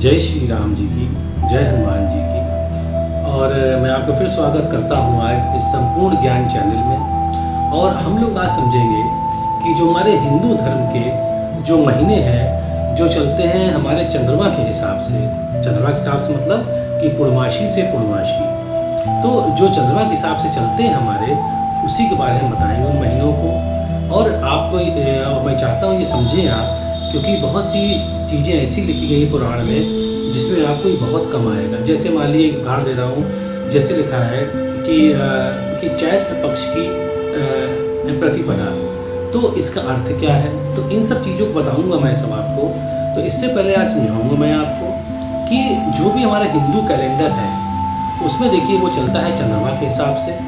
जय श्री राम जी की, जय हनुमान जी की। और मैं आपका फिर स्वागत करता हूँ आज इस संपूर्ण ज्ञान चैनल में। और हम लोग आज समझेंगे कि जो हमारे हिंदू धर्म के जो महीने हैं जो चलते हैं हमारे चंद्रमा के हिसाब से, चंद्रमा के हिसाब से मतलब कि पूर्णमासी से पूर्णमासी, तो जो चंद्रमा के हिसाब से चलते हैं हमारे, उसी के बारे में बताएंगे उन महीनों को। और आपको मैं चाहता हूँ ये समझें आप, क्योंकि बहुत सी चीज़ें ऐसी लिखी गई पुराण में जिसमें आपको ये बहुत कम आएगा। जैसे मान लीजिए एक उदाहरण दे रहा हूँ, जैसे लिखा है कि चैत्र पक्ष की प्रतिपदा, तो इसका अर्थ क्या है, तो इन सब चीज़ों को बताऊँगा मैं सब आपको। तो इससे पहले आज समझाऊँगा मैं आपको कि जो भी हमारा हिंदू कैलेंडर है उसमें देखिए वो चलता है चंद्रमा के हिसाब से।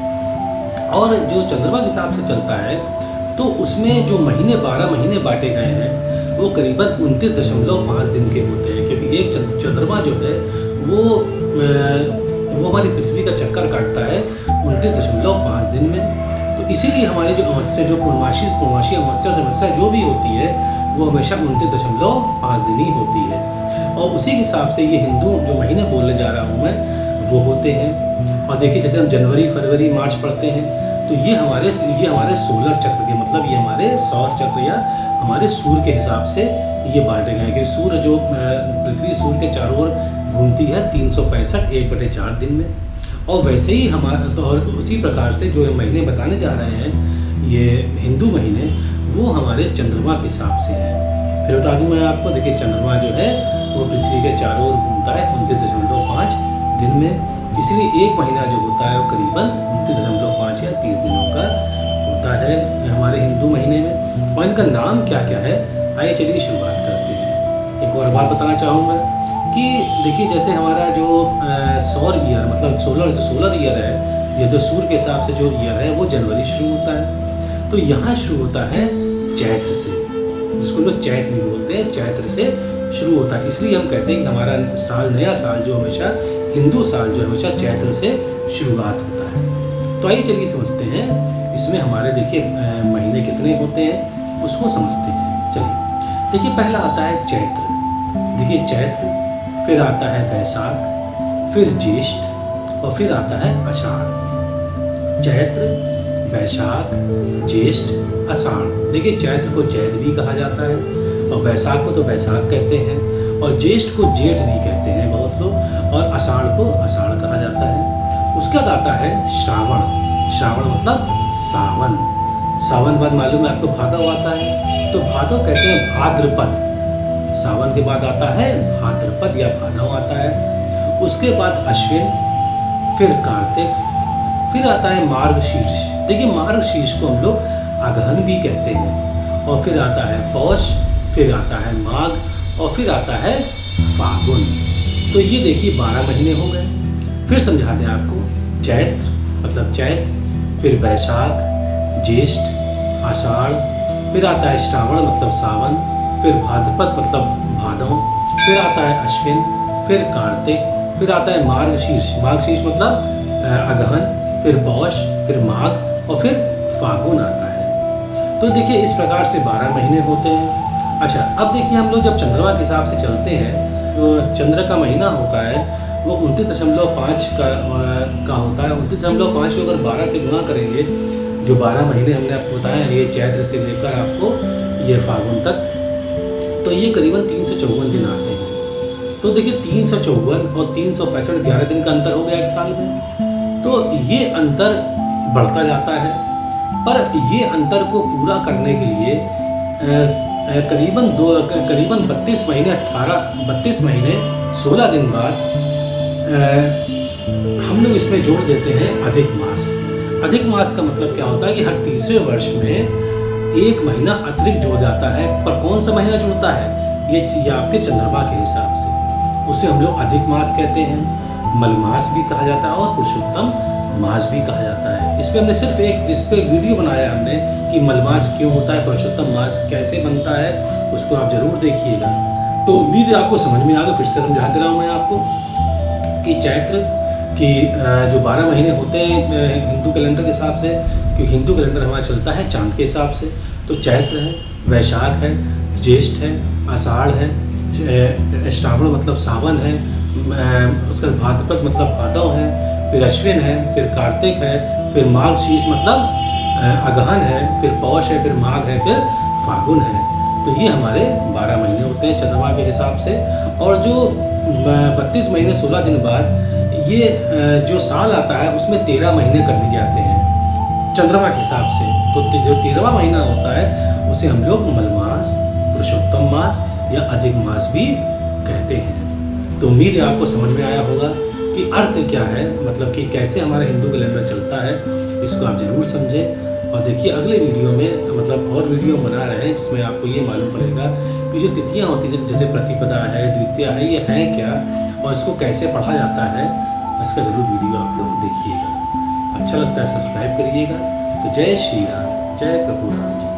और जो चंद्रमा के हिसाब से चलता है तो उसमें जो महीने 12 महीने बांटे गए हैं वो करीबन 29.5 दिन के होते हैं, क्योंकि एक चंद्रमा जो है वो हमारी पृथ्वी का चक्कर काटता है 29.5 दिन में। तो इसीलिए हमारी जो अमावस्या, जो पूर्णमासी अमावस्या समस्या जो भी होती है वो हमेशा 29.5 दिन ही होती है। और उसी के हिसाब से ये हिंदू जो महीने बोलने जा रहा हूँ मैं वो होते हैं। और देखिए जैसे हम जनवरी, फरवरी, मार्च पढ़ते हैं तो ये हमारे सोलर चक्र के, मतलब ये हमारे सौर चक्र या हमारे सूर्य के हिसाब से ये बांटे गए हैं कि सूर्य जो पृथ्वी सूर्य के चारों ओर घूमती है 365 1/4 दिन में। और वैसे ही हमारा तो और उसी प्रकार से जो महीने बताने जा रहे हैं ये हिंदू महीने, वो हमारे चंद्रमा के हिसाब से है। फिर बता दूं मैं आपको, देखिए चंद्रमा जो है वो पृथ्वी के चारों ओर घूमता है 29.5 दिन में। इसलिए एक महीना जो होता है वो करीबन 29.5 या 30 दिनों का होता है हमारे हिंदू महीने में। और इनका नाम क्या क्या है, आइए चलिए शुरुआत करते हैं। एक और बात बताना चाहूँगा कि देखिए जैसे हमारा जो सौर ईयर, मतलब सोलर ईयर है, ये जो सूर्य के हिसाब से जो ईयर है वो जनवरी शुरू होता है। तो यहाँ शुरू होता है चैत्र से, जिसको लोग चैत्र भी बोलते हैं, चैत्र से शुरू होता है। इसलिए हम कहते हैं कि हमारा साल, नया साल जो हमेशा हिंदू साल जो हमेशा चैत्र से शुरुआत होता है। तो आइए चलिए समझते हैं इसमें हमारे देखिए महीने कितने होते हैं उसको समझते हैं। चलिए देखिए पहला आता है चैत्र, देखिए चैत्र, फिर आता है बैसाख, फिर ज्येष्ठ और फिर आता है आषाढ़। चैत्र, बैसाख, ज्येष्ठ, आषाढ़। देखिए चैत्र को चैत भी कहा जाता है और बैसाख को तो बैसाख कहते हैं और ज्येष्ठ को जेठ भी कहते हैं बहुत लोग, और आषाढ़ को आषाढ़ कहा जाता है। उसके बाद आता है श्रावण, श्रावण मतलब सावन। सावन बाद मालूम है आपको भादव आता है, तो भादव कहते हैं भाद्रपद। सावन के बाद आता है भाद्रपद या भादव आता है। उसके बाद अश्विन, फिर कार्तिक, फिर आता है मार्गशीर्ष। देखिए मार्गशीर्ष को हम लोग अगहन भी कहते हैं। और फिर आता है पौष, फिर आता है माघ और फिर आता है फागुन। तो ये देखिए 12 महीने हो गए। फिर समझा दें आपको, चैत्र मतलब चैत, फिर बैसाख, ज्येष्ठ, आषाढ़, फिर आता है श्रावण मतलब सावन, फिर भाद्रपद मतलब भादव, फिर आता है अश्विन, फिर कार्तिक, फिर आता है मार्गशीर्ष, मार्गशीर्ष मतलब अगहन, फिर पौष, फिर माघ और फिर फागुन आता है। तो देखिए इस प्रकार से 12 महीने होते हैं। अच्छा, अब देखिए हम लोग जब चंद्रमा के हिसाब से चलते हैं, जो चंद्र का महीना होता है वो 29.5 का होता है। 29.5 को अगर 12 से गुना करेंगे, जो 12 महीने हमने आपको बताया ये चैत्र से लेकर आपको ये फागुन तक, तो ये करीबन 354 दिन आते हैं। तो देखिए 354 और 365, 11 दिन का अंतर हो गया एक साल में। तो ये अंतर बढ़ता जाता है, पर ये अंतर को पूरा करने के लिए करीबन 32 महीने 16 दिन बाद हम लोग इसमें जोड़ देते हैं अधिक मास। अधिक मास का मतलब क्या होता है कि हर तीसरे वर्ष में एक महीना अतिरिक्त जोड़ जाता है। पर कौन सा महीना जुड़ता है, ये आपके चंद्रमा के हिसाब से, उसे हम लोग अधिक मास कहते हैं। मलमास भी कहा जाता है और पुरुषोत्तम मास भी कहा जाता है। इस पर हमने सिर्फ इस पर एक वीडियो बनाया हमने कि मलमास क्यों होता है, पुरुषोत्तम मास कैसे बनता है, उसको आप जरूर देखिएगा। तो उम्मीद है आपको समझ में आ गया। फिर से समझा दे रहा हूँ मैं आपको कि चैत्र की जो 12 महीने होते हैं हिंदू कैलेंडर के हिसाब से, क्योंकि हिंदू कैलेंडर हमारा चलता है चांद के हिसाब से, तो चैत्र है, वैशाख है, ज्येष्ठ है, आषाढ़ है, श्रावण मतलब सावन है, उसका भाद्रपद मतलब भादव है, फिर अश्विन है, फिर कार्तिक है, फिर माघ शीर्ष मतलब अगहन है, फिर पौष है, फिर माघ है, फिर फागुन है। तो ये हमारे 12 महीने होते हैं चंद्रमा के हिसाब से। और जो 32 महीने 16 दिन बाद ये जो साल आता है उसमें 13 महीने कर दिए जाते हैं चंद्रमा के हिसाब से। तो जो 13वां महीना होता है उसे हम लोग मलमास, पुरुषोत्तम मास या अधिक मास भी कहते हैं। तो उम्मीद है आपको समझ में आया होगा कि अर्थ क्या है, मतलब कि कैसे हमारा हिंदू कैलेंडर चलता है, इसको आप ज़रूर समझें। और देखिए अगले वीडियो में मतलब और वीडियो बना रहे हैं जिसमें आपको ये मालूम पड़ेगा कि जो तिथियाँ होती हैं जैसे प्रतिपदा है, द्वितीया है, ये हैं क्या और इसको कैसे पढ़ा जाता है, इसका ज़रूर वीडियो आप लोग देखिएगा। अच्छा लगता है सब्सक्राइब करिएगा। तो जय श्री राम, जय प्रभु राम जी।